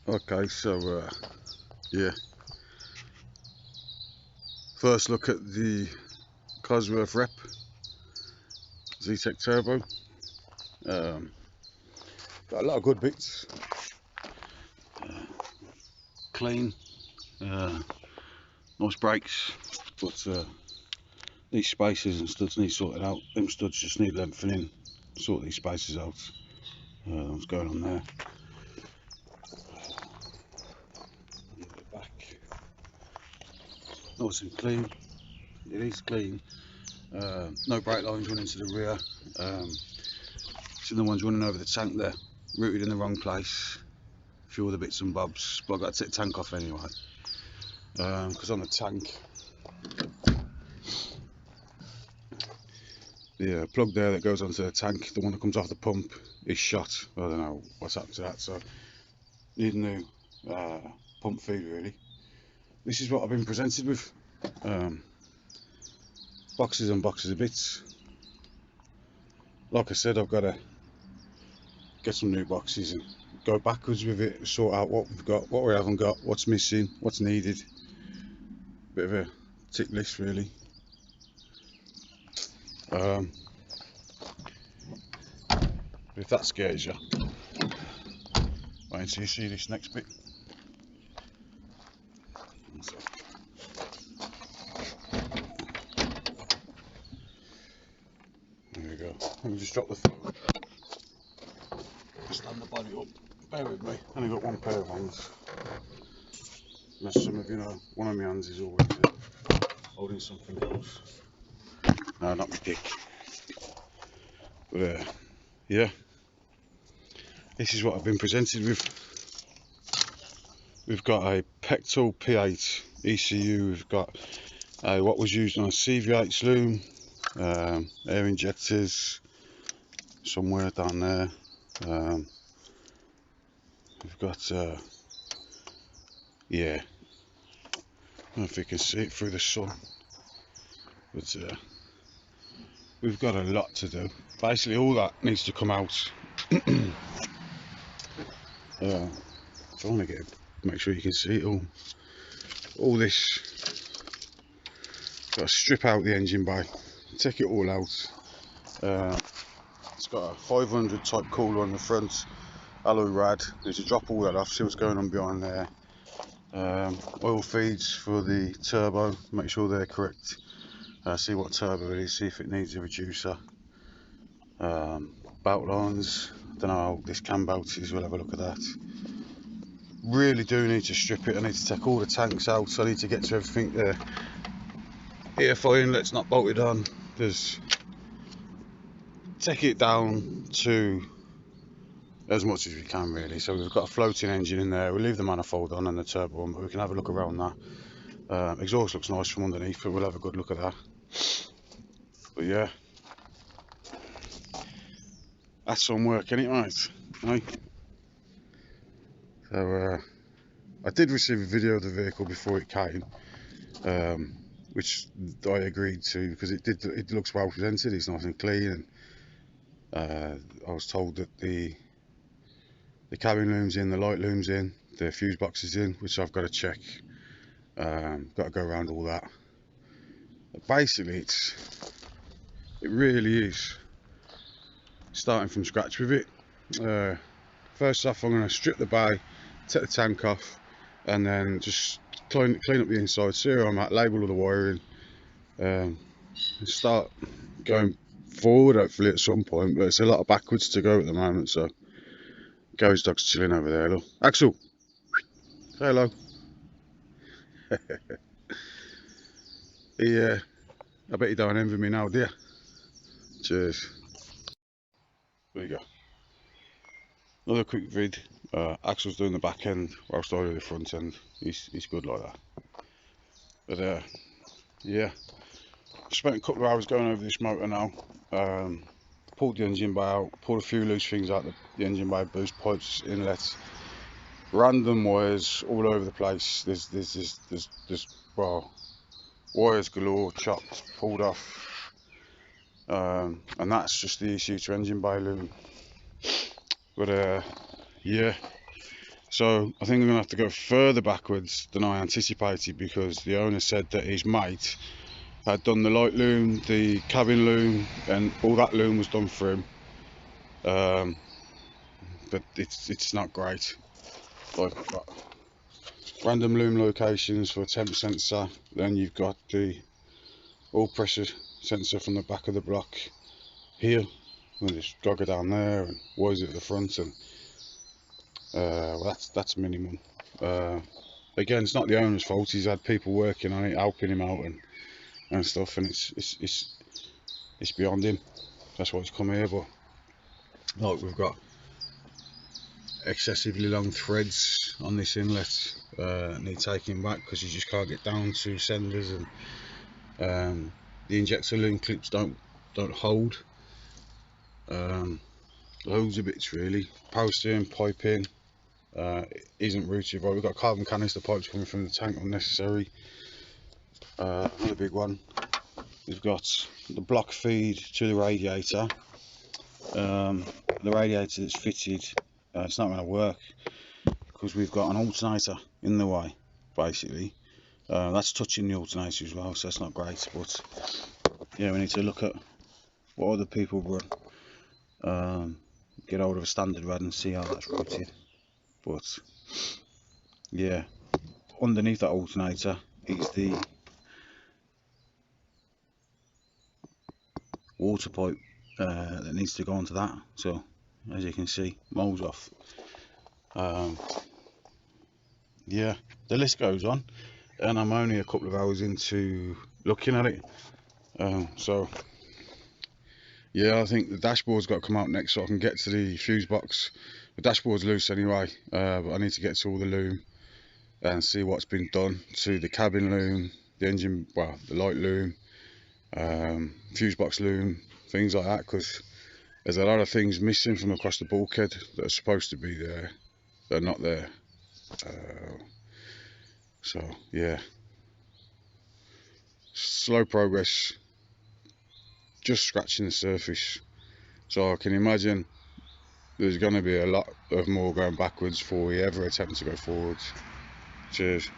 Okay, so yeah, first look at the Cosworth Rep Zetec Turbo. Got a lot of good bits, clean, nice brakes, but these spacers and studs need sorted out. Them studs just need lengthening. Sort these spacers out. What's going on there? The back, nice and clean. It is clean. No brake lines running to the rear. Some of the ones running over the tank there, routed in the wrong place. A few other bits and bobs, but I've got to take the tank off anyway. Because on the tank, the plug there that goes onto the tank, the one that comes off the pump, is shot. I don't know what's happened to that, so need a new pump feed really. This is what I've been presented with. Boxes and boxes of bits. Like I said, I've got to get some new boxes and go backwards with it, sort out what we've got, what we haven't got, what's missing, what's needed. Bit of a tick list really. If that scares you, wait until you see this next bit. There we go. Let me just drop the phone. Stand the body up. Bear with me. Only got one pair of hands. As some of you know, one of my hands is always holding something else. No, not my dick. But yeah, this is what I've been presented with. We've got a Pectoral P8 ECU. We've got what was used on a CV8 loom, air injectors somewhere down there. We've got yeah, I don't know if you can see it through the sun, but we've got a lot to do. Basically all that needs to come out. Trying to make sure you can see it all this. Got to strip out the engine bay, take it all out. It's got a 500 type cooler on the front, alloy rad. Need to drop all that off, see what's going on behind there. Oil feeds for the turbo, make sure they're correct. See what turbo it is, see if it needs a reducer. Belt lines, don't know how this cam belt is, we'll have a look at that. Really do need to strip it. I need to take all the tanks out, so I need to get to everything there. EFI inlet's not bolted on. There's take it down to as much as we can really. So we've got a floating engine in there. We'll leave the manifold on and the turbo on, but we can have a look around that. Exhaust looks nice from underneath, but we'll have a good look at that. But yeah, that's some work, ain't it, mate? Right? So I did receive a video of the vehicle before it came, which I agreed to because it looks well presented. It's nice and clean, and I was told that the cabin loom's in, the light loom's in, the fuse box is in, which I've got to check. Got to go around all that. But basically, it really is starting from scratch with it. First off, I'm going to strip the bay, take the tank off, and then just clean up the inside, see where I'm at, label all the wiring, and start going forward hopefully at some point. But it's a lot of backwards to go at the moment, so Gary's dog's chilling over there. Look, Axel, say hello. I bet you don't envy me now, do you? Cheers. There you go. Another quick vid. Axel's doing the back end whilst I do the front end. He's good like that. But yeah, spent a couple of hours going over this motor now. Pulled the engine bay out, pulled a few loose things out the engine bay, boost pipes, inlets, random wires all over the place. There's well, wires galore, chopped, pulled off, and that's just the ECU to engine bay loom. But yeah, So I think I'm going to have to go further backwards than I anticipated, because the owner said that his mate had done the light loom, the cabin loom, and all that loom was done for him. But it's not great. Like, I've got random loom locations for a temp sensor, then you've got the oil pressure sensor from the back of the block here, and just jog it down there, and wires it at the front, and well, that's minimum. Again, it's not the owner's fault. He's had people working on it, helping him out and stuff, and it's beyond him. That's why he's come here. But like, we've got excessively long threads on this inlet, need taking back because you just can't get down to senders, and the injector loom clips don't hold. Loads of bits really. Power steering, piping isn't routed right. We've got carbon canister pipes coming from the tank, unnecessary. Another big one, we've got the block feed to the radiator. The radiator that's fitted, it's not going to work because we've got an alternator in the way, basically. That's touching the alternator as well, so that's not great. But yeah, we need to look at what other people run, get hold of a standard rad and see how that's routed. But yeah, underneath that alternator is the water pipe that needs to go onto that. So as you can see, moulds off. Yeah, the list goes on, and I'm only a couple of hours into looking at it. So yeah, I think the dashboard's got to come out next so I can get to the fuse box. The dashboard's loose anyway, but I need to get to all the loom and see what's been done to the cabin loom, the engine, well, the light loom, fuse box loom, things like that, because there's a lot of things missing from across the bulkhead that are supposed to be there, that are not there. So yeah, slow progress, just scratching the surface. So I can imagine there's going to be a lot of more going backwards before we ever attempt to go forwards. Cheers.